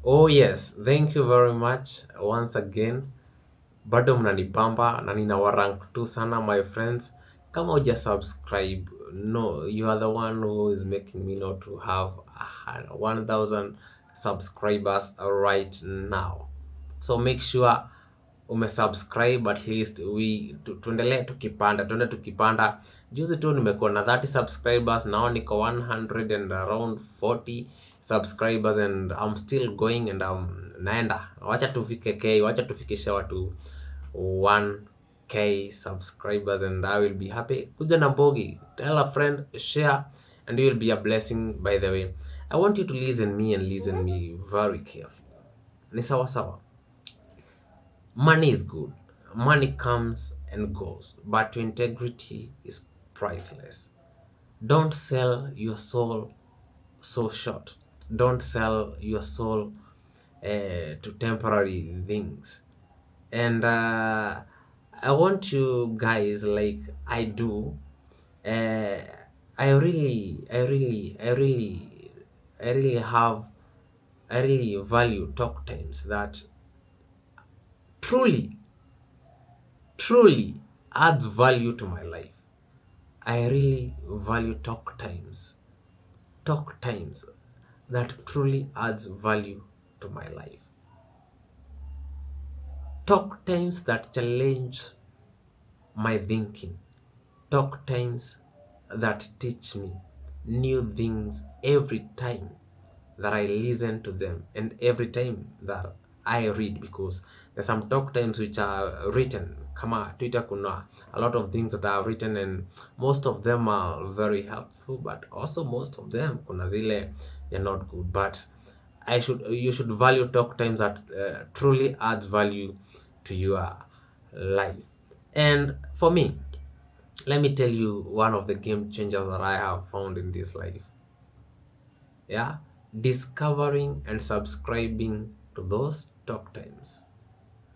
Oh yes, thank you very much once again. Bado mnanibamba na ninawarank tu sana my friends. Kama uja subscribe, no, you are the one who is making me not to have 1,000 subscribers right now. So make sure umesubscribe at least, tuendelee tukipanda, tuende tukipanda. Juzi tu nimekuwa na 30 subscribers, now niko 100 and around 40 subscribers and I'm still going and naenda. Wacha tufike K, wacha tufikishe watu 1K subscribers and I will be happy. Kuja na Mbogi, tell a friend, share, and you will be a blessing. By the way, I want you to listen me very carefully. Ni sawa sawa. Money is good. Money comes and goes, but your integrity is priceless. Don't sell your soul so short. Don't sell your soul to temporary things. And I want you guys, like I do. Uh, I really have. I really value talk times that truly truly adds value to my life. I really value talk times that truly adds value to my life. Talk times that challenge my thinking. Talk times that teach me new things every time that I listen to them and every time that I read, because there's some talk times which are written. Kama Twitter kuna a lot of things that are written and most of them are very helpful, but also most of them kuna zile they're not good. But you should value talk times that truly adds value to your life. And for me, let me tell you one of the game changers that I have found in this life. Yeah, discovering and subscribing to those talk times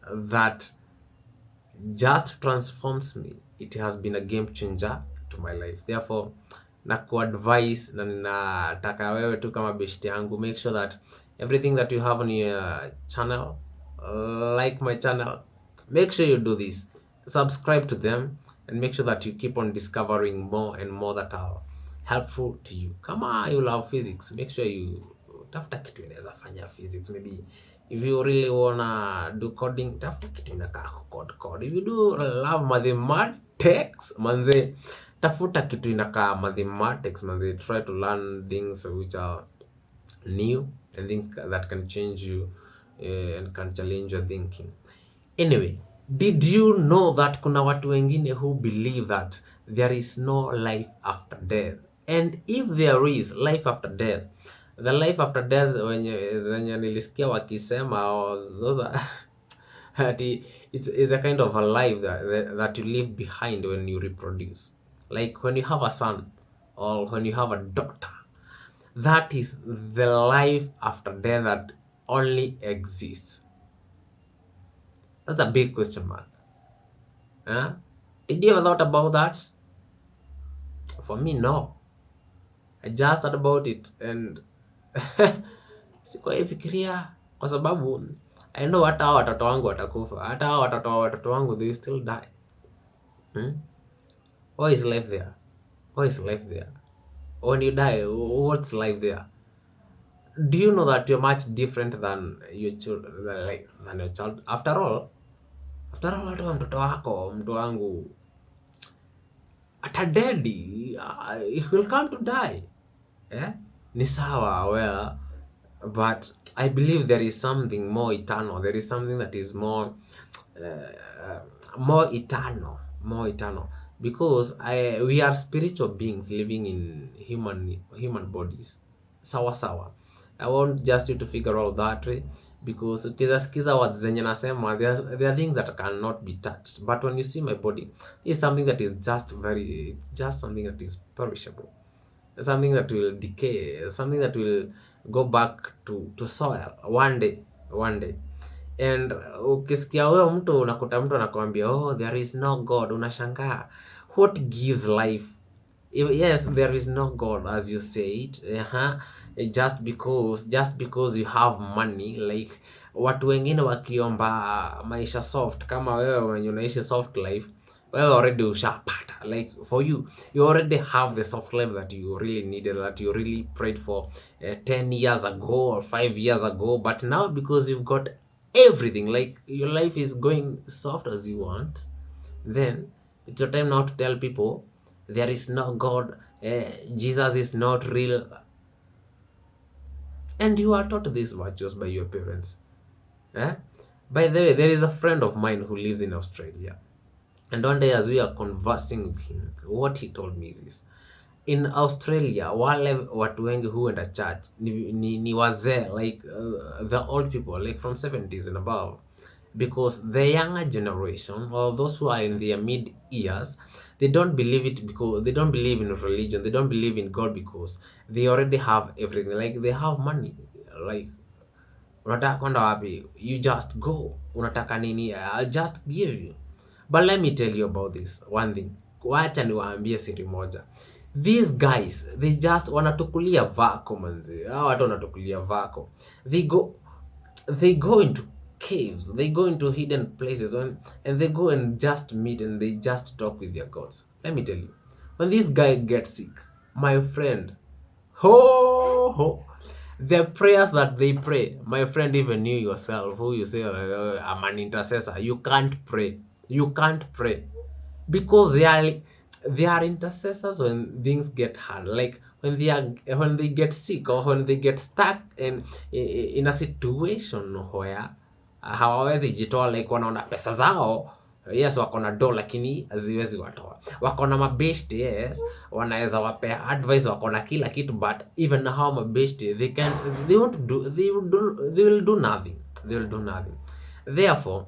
that just transforms me. It has been a game changer to my life. Therefore, na kuadvise na ninataka wewe tu kama beshte yangu, make sure that everything that you have on your channel, like my channel, make sure you do this. Subscribe to them and make sure that you keep on discovering more and more that are helpful to you. Kama you love physics, make sure you tafuta kitu inaweza fanya physics. Maybe if you really wanna do coding, tafuta kitu inakaa code. If you do love mathematics, manze, tafuta kitu inakaa mathematics, manze. Try to learn things which are new and things that can change you and can challenge your thinking. Anyway, did you know that kuna watu wengine who believe that there is no life after death? And if there is life after death, the life after death zenye nilisikia wakisema, those are it's a kind of a life that you leave behind when you reproduce. Like when you have a son or when you have a daughter, that is the life after death that only exists. That's a big question mark. Huh? Did you ever thought about that? For me, no. I just thought about it and sikuifikiria kwa sababu I know hata hao watoto wangu watakufa. Hata hao watoto wangu they still die. What is life there? What is life there? When you die, what's life there? Do you know that you're much different than your child, like than your child? After all, hata mtoto wako, mtu wangu atadedi, it will come to die. Ni sawa, well, but I believe there is something more eternal. There is something that is more eternal, because we are spiritual beings living in human bodies. Sawa. I want just you to figure out that way, because ukisikiza words zenye nasema, there are things that cannot be touched, but when you see my body, it's something that is it's just something that is perishable, something that will decay, something that will go back to soil one day. And ukisikia huyo mtu, unakuta mtu anakuambia oh there is no God, unashangaa what gives life? Yes, there is no God as you say it, just because you have money. Like watu wengine wakiomba maisha soft, kama wewe wenye unaishi soft life, wewe already ushapata. Like for you, you already have the soft life that you really needed, that you really prayed for 10 years ago or 5 years ago. But now, because you've got everything, like your life is going soft as you want, then it's your time now to tell people there is no God, Jesus is not real. And you are taught these virtues by your parents. Eh? By the way, there is a friend of mine who lives in Australia. And one day, as we are conversing with him, what he told me is this. In Australia, wale watu wengi who went to church ni wazee, like the old people, like from 70s and above. Because the younger generation, or those who are in their mid years, they don't believe it, because they don't believe in religion, they don't believe in God, because they already have everything. Like they have money. Like unataka kwenda wapi, you just go. Unataka nini, I'll just give you. But let me tell you about this one thing. Wacha niwaambie siri moja. These guys, they just wanatukulia vako manzi. Hao watu wanatukulia vako. They go into caves, they go into hidden places, and they go and just meet and they just talk with their gods. Let me tell you, when this guy gets sick, my friend, ho, the prayers that they pray, my friend, even you yourself, who you say I'm an intercessor, you can't pray. You can't pray because they are intercessors when things get hard. Like when they get sick, or when they get stuck in a situation where hawawezi jitoa, like wanaona pesa zao, yes, wako na do lakini haziwezi watoa. Wako na mabeshte, yes, wanaweza wapea advice, wako na kila kitu, but even na hao mabeshte, they will do nothing. They will do nothing. Therefore,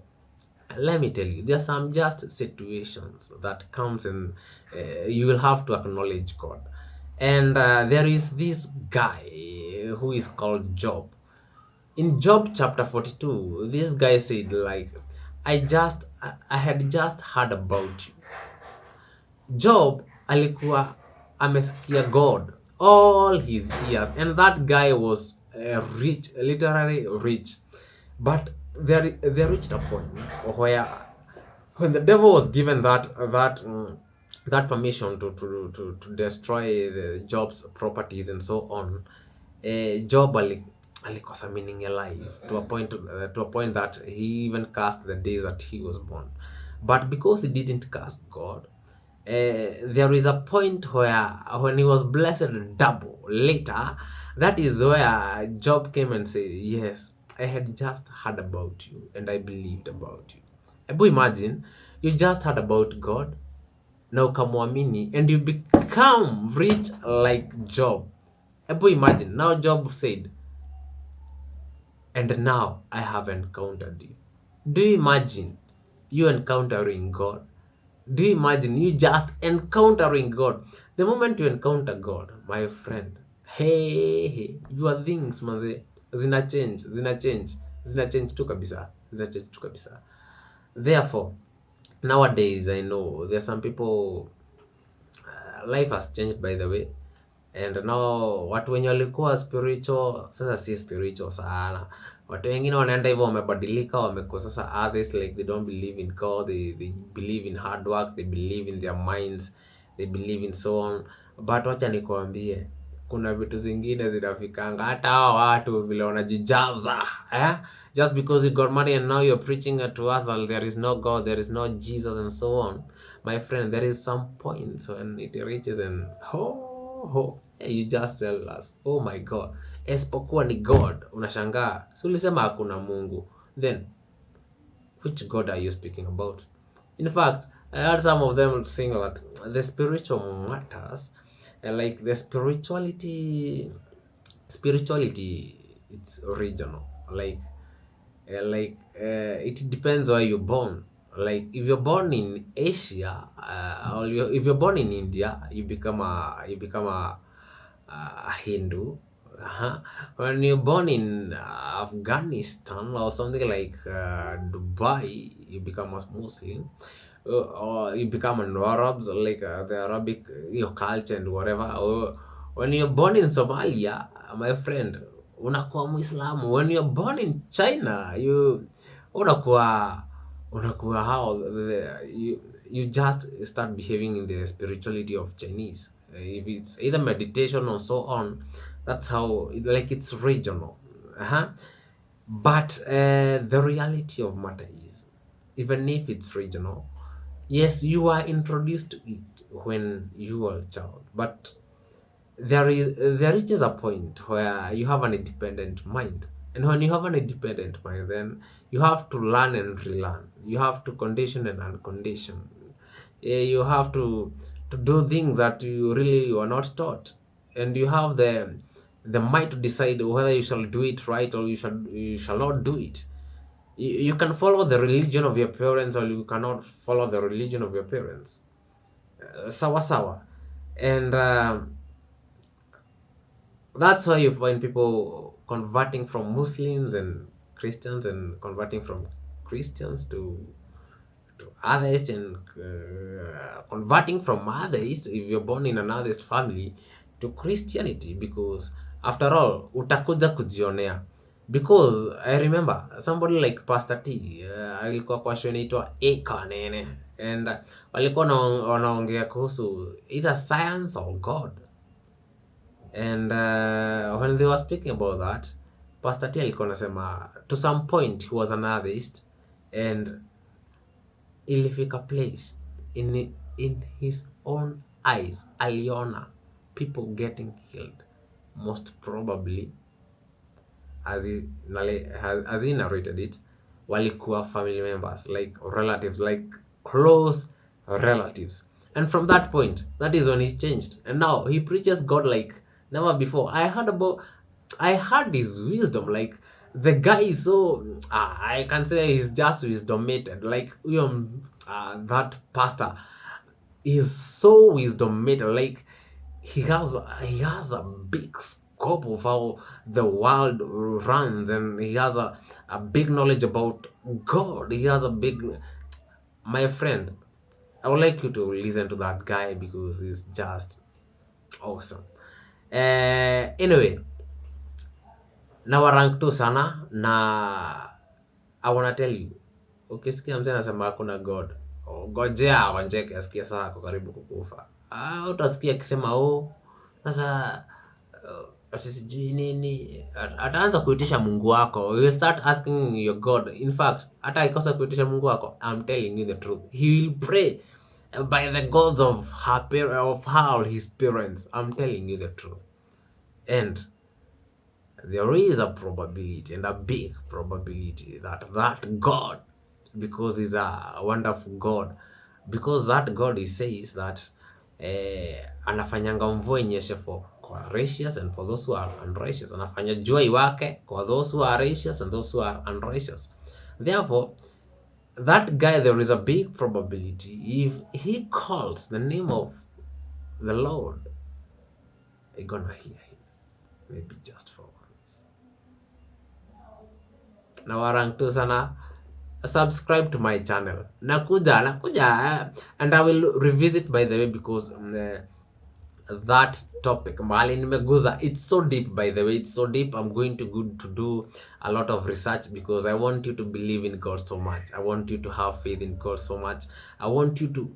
let me tell you, there are some just situations that comes, and you will have to acknowledge God. And there is this guy who is called Job. In Job chapter 42, this guy said, like, I had just heard about you. Job alikuwa amesikia God all his years, and that guy was rich, literally rich. But they reached a point where, when the devil was given that permission to destroy the Job's properties and so on, Job alikosa meaning in life, to a point that he even cursed the days that he was born. But because he didn't curse God, there is a point where, when he was blessed double later, that is where Job came and said, yes, I had just heard about you and I believed about you. Ebu imagine, you just heard about God, na ukamwamini, and you become rich like Job. Ebu imagine, now Job said, and now I have encountered you. Do you imagine you encountering God? Do you imagine you just encountering God? The moment you encounter God, my friend, hey, your things manze, zina change tu kabisa. Therefore, nowadays I know there are some people, life has changed, by the way, and now watu wenye walikuwa spiritual sasa si spiritual sana. Watu wengine wanaenda hivyo, wamebadilika, wamekuwa sasa others, like they don't believe in God, they believe in hard work, they believe in their minds, they believe in so on. But wacha nikwambie, kuna vitu zingine zinafikanga hata hao watu vile wanajijaza, just because you got money and now you're preaching to us that there is no God, there is no Jesus and so on. My friend, there is some points when it reaches and you just tell us, oh my God, esipokuwa ni God, unashangaa, si ulisema hakuna Mungu, then which God are you speaking about? In fact, I heard some of them saying that the spiritual matters, like the spirituality, it's original. Like it depends where you're born. Like if you're born in Asia, or if you're born in India, you become a Hindu. When you're born in Afghanistan or something like Dubai, you become a Muslim. Or you become an Arab, like the Arabic, your culture and whatever. Or when you're born in Somalia, my friend, unakuwa Muislamu. When you're born in China, unakuwa how you just start behaving in the spirituality of Chinese. If it's either meditation or so on, that's how, like, it's regional. Uh-huh. But the reality of matter is, even if it's regional, yes, you are introduced to it when you are a child, but there reaches a point where you have an independent mind, and when you have an independent mind, then you have to learn and relearn. You have to condition and uncondition. You have to do things that you really were not taught, and you have the mind to decide whether you shall do it right or you shall not do it. You can follow the religion of your parents, or you cannot follow the religion of your parents. Sawa sawa. And that's why you find people converting from Muslims and Christians, and converting from Christians to others, and converting from others, if you're born in an atheist family, to Christianity, because after all utakuja kujionea. Because I remember somebody like Pastor T, alikuwa kwa show inaitwa Eka Nene, and walikuwa wanaongea kuhusu either science or God. And when they were speaking about that, Pastor T alikuwa anasema to some point he was an atheist, and ilifika place in his own eyes aliona people getting killed, most probably, as he narrated it, walikuwa family members, like relatives, like close relatives. And from that point, that is when he changed, and now he preaches God like never before. I heard his wisdom, like the guy is so I can say he's just wisdomated, like that pastor is so wisdomated, like he has a big scope of how the world runs, and he has a big knowledge about God. He has a big, my friend, I would like you to listen to that guy because he's just awesome. Anyway, nawarank tu sana, na I wanna tell you, ukisikia mzee anasema hakuna God, ngojea aonjeke, asikie saa ako karibu kukufa. Utasikia akisema sasa ati sijui nini, ataanza kuitisha Mungu wako. You will start asking your God. In fact, hata akikosa kuitisha Mungu wako, I'm telling you the truth, he will pray by the gods of her his parents. I'm telling you the truth. And there is a probability, and a big probability, that God, because he's a wonderful God, because that God, he says that anafanyanga mvua inyeshe kwa righteous and for those who are unrighteous. Anafanya jua iwake kwa those who are righteous and those who are unrighteous. Therefore, that guy, there is a big probability, if he calls the name of the Lord, you're gonna hear him, maybe just for once. Na warang tu sana, subscribe to my channel. Nakuja, and I will revisit, by the way, because that topic mahali nimeguza, it's so deep, by the way, it's so deep. I'm going to do a lot of research, because I want you to believe in God so much. I want you to have faith in God so much. I want you to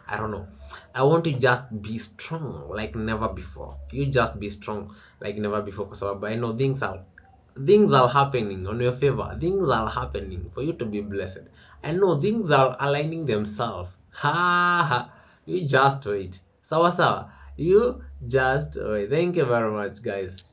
I don't know, I want you just be strong like never before. You just be strong like never before, because I know things are happening on your favor. Things are happening for you to be blessed. I know things are aligning themselves. You just wait. Sawa sawa. You just wait. Thank you very much, guys.